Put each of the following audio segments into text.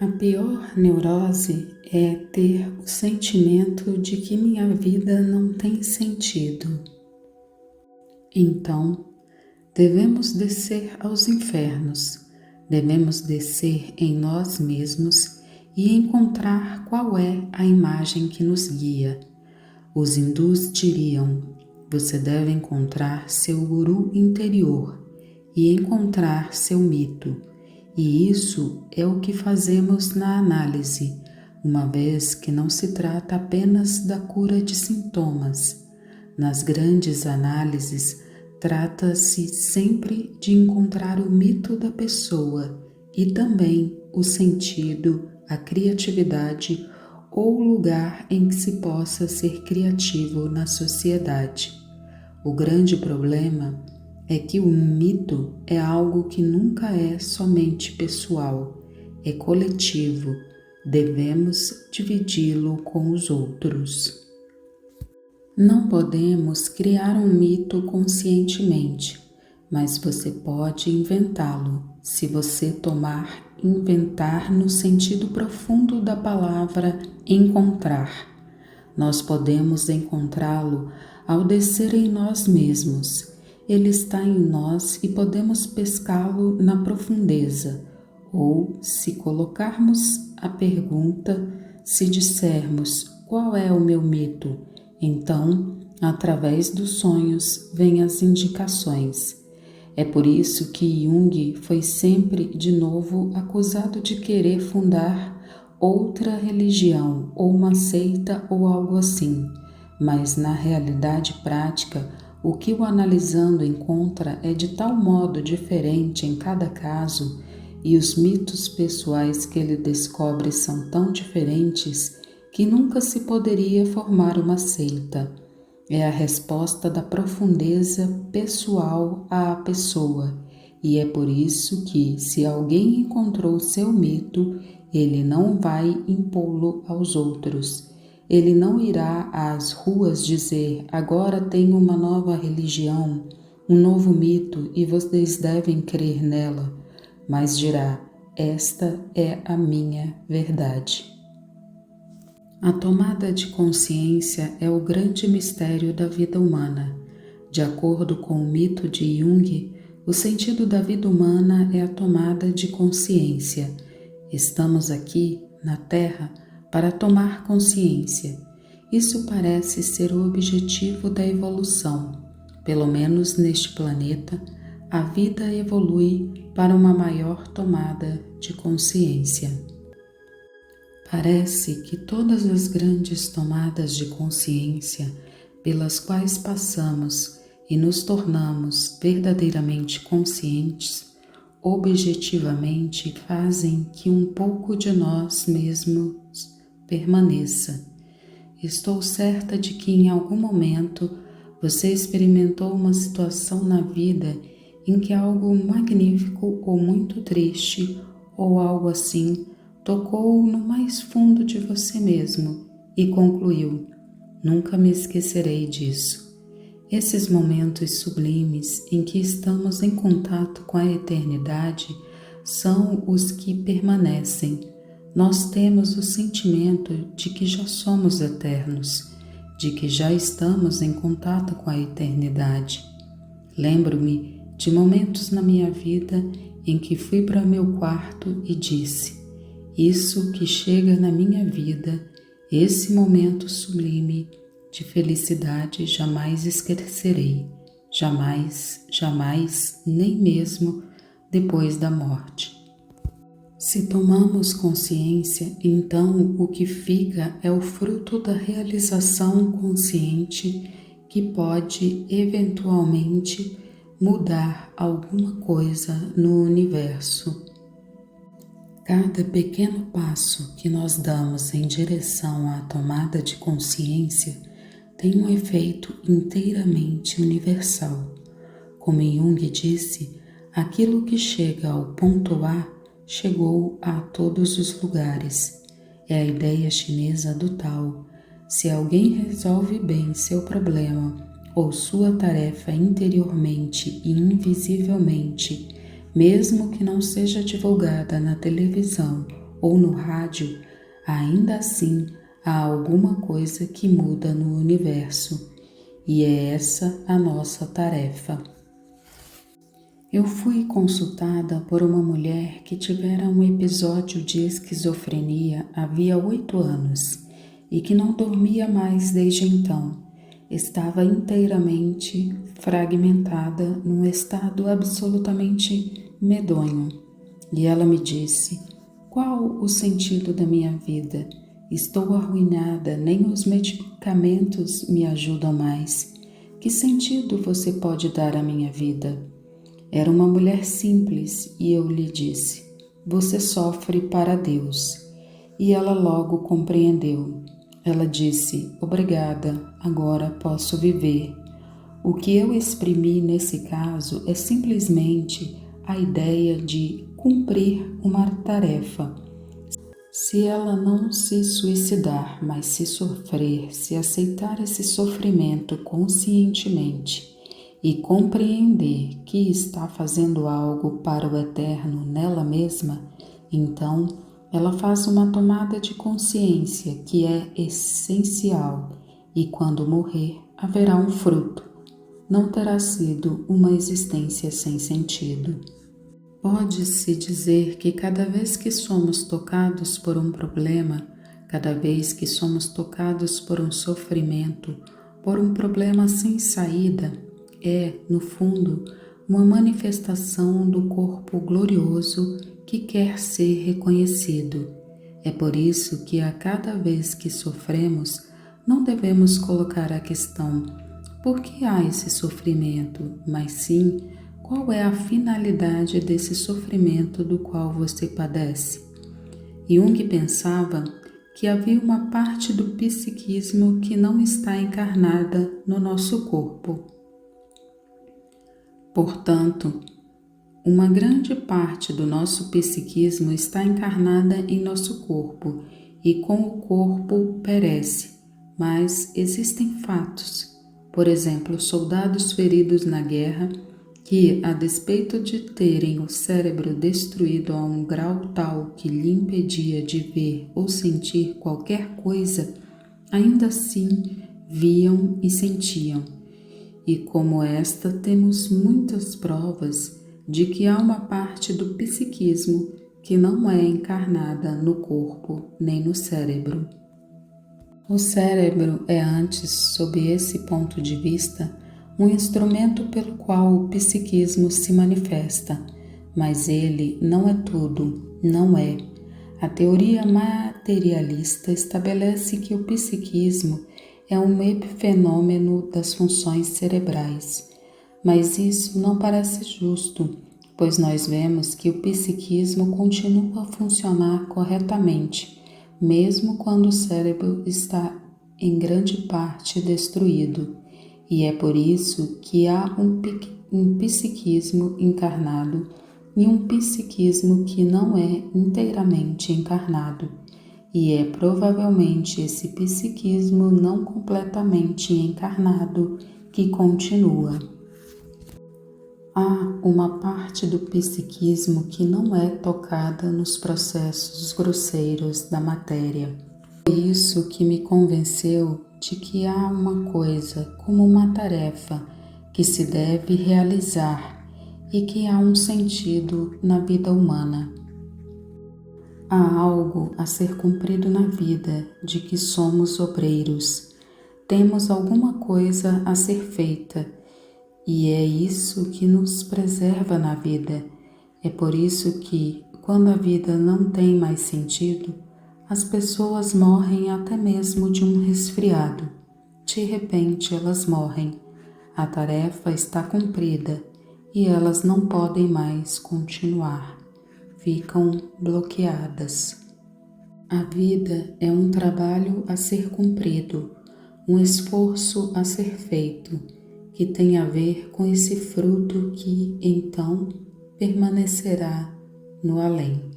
A pior neurose é ter o sentimento de que minha vida não tem sentido. Então, devemos descer aos infernos, devemos descer em nós mesmos e encontrar qual é a imagem que nos guia. Os hindus diriam: você deve encontrar seu guru interior e encontrar seu mito. E isso é o que fazemos na análise, uma vez que não se trata apenas da cura de sintomas. Nas grandes análises, trata-se sempre de encontrar o mito da pessoa e também o sentido, a criatividade ou o lugar em que se possa ser criativo na sociedade. O grande problema é que o mito é algo que nunca é somente pessoal, é coletivo, devemos dividi-lo com os outros. Não podemos criar um mito conscientemente, mas você pode inventá-lo, se você tomar inventar no sentido profundo da palavra encontrar. Nós podemos encontrá-lo ao descer em nós mesmos. Ele está em nós e podemos pescá-lo na profundeza. Ou, se colocarmos a pergunta, se dissermos qual é o meu mito, então, através dos sonhos, vêm as indicações. É por isso que Jung foi sempre de novo acusado de querer fundar outra religião ou uma seita ou algo assim, mas na realidade prática, o que o analisando encontra é de tal modo diferente em cada caso e os mitos pessoais que ele descobre são tão diferentes que nunca se poderia formar uma seita. É a resposta da profundeza pessoal à pessoa, e é por isso que, se alguém encontrou seu mito, ele não vai impô-lo aos outros. Ele não irá às ruas dizer: agora tenho uma nova religião, um novo mito e vocês devem crer nela, mas dirá: esta é a minha verdade. A tomada de consciência é o grande mistério da vida humana. De acordo com o mito de Jung, o sentido da vida humana é a tomada de consciência. Estamos aqui, na Terra, para tomar consciência. Isso parece ser o objetivo da evolução. Pelo menos neste planeta, a vida evolui para uma maior tomada de consciência. Parece que todas as grandes tomadas de consciência pelas quais passamos e nos tornamos verdadeiramente conscientes, objetivamente fazem que um pouco de nós mesmos permaneça. Estou certa de que em algum momento você experimentou uma situação na vida em que algo magnífico ou muito triste ou algo assim tocou no mais fundo de você mesmo e concluiu: nunca me esquecerei disso. Esses momentos sublimes em que estamos em contato com a eternidade são os que permanecem. Nós temos o sentimento de que já somos eternos, de que já estamos em contato com a eternidade. Lembro-me de momentos na minha vida em que fui para meu quarto e disse: isso que chega na minha vida, esse momento sublime de felicidade jamais esquecerei, jamais, jamais, nem mesmo depois da morte. Se tomamos consciência, então o que fica é o fruto da realização consciente que pode, eventualmente, mudar alguma coisa no universo. Cada pequeno passo que nós damos em direção à tomada de consciência tem um efeito inteiramente universal. Como Jung disse, aquilo que chega ao ponto A chegou a todos os lugares. É a ideia chinesa do Tao. Se alguém resolve bem seu problema ou sua tarefa interiormente e invisivelmente, mesmo que não seja divulgada na televisão ou no rádio, ainda assim há alguma coisa que muda no universo, e é essa a nossa tarefa. Eu fui consultada por uma mulher que tivera um episódio de esquizofrenia havia 8 anos e que não dormia mais desde então. Estava inteiramente fragmentada num estado absolutamente medonho. E ela me disse: qual o sentido da minha vida? Estou arruinada, nem os medicamentos me ajudam mais. Que sentido você pode dar à minha vida? Era uma mulher simples e eu lhe disse: você sofre para Deus. E ela logo compreendeu. Ela disse: obrigada, agora posso viver. O que eu exprimi nesse caso é simplesmente a ideia de cumprir uma tarefa. Se ela não se suicidar, mas se sofrer, se aceitar esse sofrimento conscientemente e compreender que está fazendo algo para o eterno nela mesma, então ela faz uma tomada de consciência que é essencial e quando morrer haverá um fruto. Não terá sido uma existência sem sentido. Pode-se dizer que cada vez que somos tocados por um problema, cada vez que somos tocados por um sofrimento, por um problema sem saída, é, no fundo, uma manifestação do corpo glorioso que quer ser reconhecido. É por isso que a cada vez que sofremos, não devemos colocar a questão: por que há esse sofrimento? Mas sim, qual é a finalidade desse sofrimento do qual você padece? Jung pensava que havia uma parte do psiquismo que não está encarnada no nosso corpo. Portanto, uma grande parte do nosso psiquismo está encarnada em nosso corpo e com o corpo perece, mas existem fatos, por exemplo, soldados feridos na guerra que, a despeito de terem o cérebro destruído a um grau tal que lhe impedia de ver ou sentir qualquer coisa, ainda assim viam e sentiam. E como esta, temos muitas provas de que há uma parte do psiquismo que não é encarnada no corpo nem no cérebro. O cérebro é antes, sob esse ponto de vista, um instrumento pelo qual o psiquismo se manifesta, mas ele não é tudo, não é. A teoria materialista estabelece que o psiquismo é um epifenômeno das funções cerebrais, mas isso não parece justo, pois nós vemos que o psiquismo continua a funcionar corretamente, mesmo quando o cérebro está em grande parte destruído. E é por isso que há um psiquismo encarnado e um psiquismo que não é inteiramente encarnado. E é provavelmente esse psiquismo não completamente encarnado que continua. Há uma parte do psiquismo que não é tocada nos processos grosseiros da matéria. Foi isso que me convenceu de que há uma coisa como uma tarefa que se deve realizar e que há um sentido na vida humana. Há algo a ser cumprido na vida de que somos obreiros. Temos alguma coisa a ser feita e é isso que nos preserva na vida. É por isso que, quando a vida não tem mais sentido, as pessoas morrem até mesmo de um resfriado. De repente elas morrem. A tarefa está cumprida e elas não podem mais continuar. Ficam bloqueadas. A vida é um trabalho a ser cumprido, um esforço a ser feito, que tem a ver com esse fruto que, então, permanecerá no além.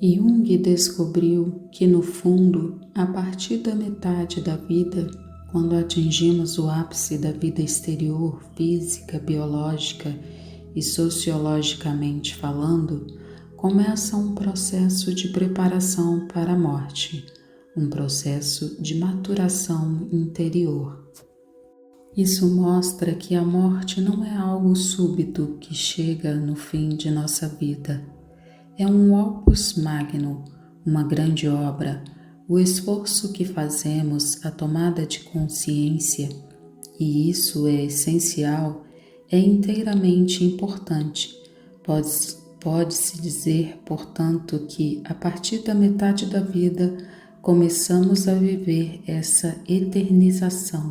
Jung descobriu que, no fundo, a partir da metade da vida, quando atingimos o ápice da vida exterior, física, biológica e sociologicamente falando, começa um processo de preparação para a morte, um processo de maturação interior. Isso mostra que a morte não é algo súbito que chega no fim de nossa vida. É um opus magnum, uma grande obra, o esforço que fazemos, a tomada de consciência, e isso é essencial, é inteiramente importante. Pode-se dizer, portanto, que a partir da metade da vida começamos a viver essa eternização.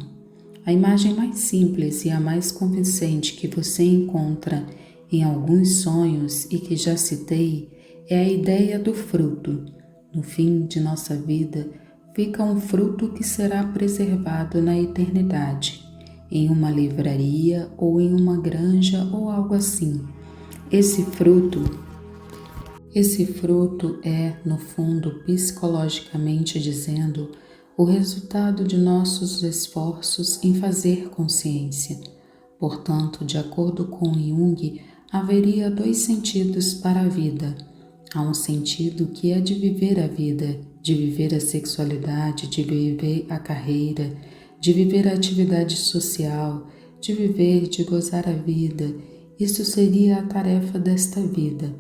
A imagem mais simples e a mais convincente que você encontra em alguns sonhos e que já citei é a ideia do fruto. No fim de nossa vida, fica um fruto que será preservado na eternidade, em uma livraria ou em uma granja ou algo assim. Esse fruto é, no fundo, psicologicamente dizendo, o resultado de nossos esforços em fazer consciência. Portanto, de acordo com Jung, haveria 2 sentidos para a vida. Há um sentido que é de viver a vida, de viver a sexualidade, de viver a carreira, de viver a atividade social, de viver, de gozar a vida. Isso seria a tarefa desta vida.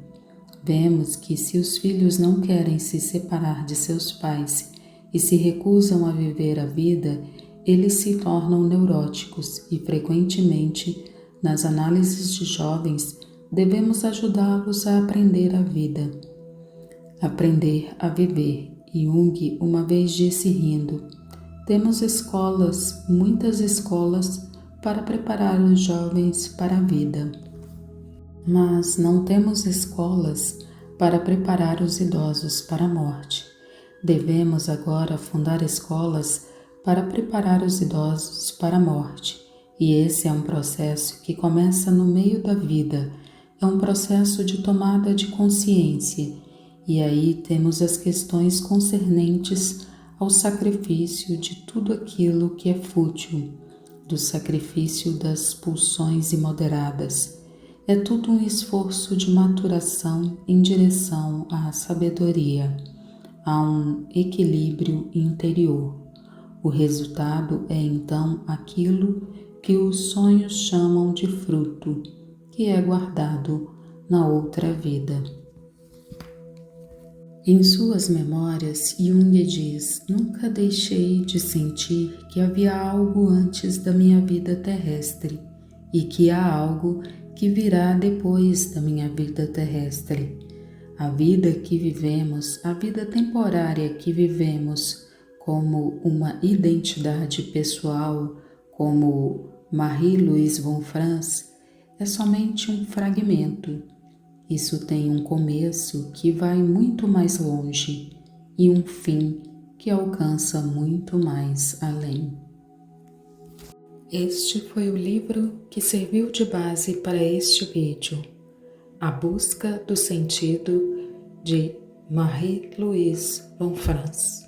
Vemos que se os filhos não querem se separar de seus pais e se recusam a viver a vida, eles se tornam neuróticos e, frequentemente, nas análises de jovens, devemos ajudá-los a aprender a vida, aprender a viver. Jung uma vez disse rindo: temos escolas, muitas escolas, para preparar os jovens para a vida, mas não temos escolas para preparar os idosos para a morte. Devemos agora fundar escolas para preparar os idosos para a morte, e esse é um processo que começa no meio da vida, é um processo de tomada de consciência, e aí temos as questões concernentes ao sacrifício de tudo aquilo que é fútil, do sacrifício das pulsões imoderadas. É tudo um esforço de maturação em direção à sabedoria, a um equilíbrio interior. O resultado é então aquilo que os sonhos chamam de fruto, que é guardado na outra vida. Em suas memórias, Jung diz: nunca deixei de sentir que havia algo antes da minha vida terrestre e que há algo que virá depois da minha vida terrestre. A vida que vivemos, a vida temporária que vivemos como uma identidade pessoal, como Marie-Louise von Franz, é somente um fragmento. Isso tem um começo que vai muito mais longe e um fim que alcança muito mais além. Este foi o livro que serviu de base para este vídeo, A Busca do Sentido, de Marie-Louise von Franz.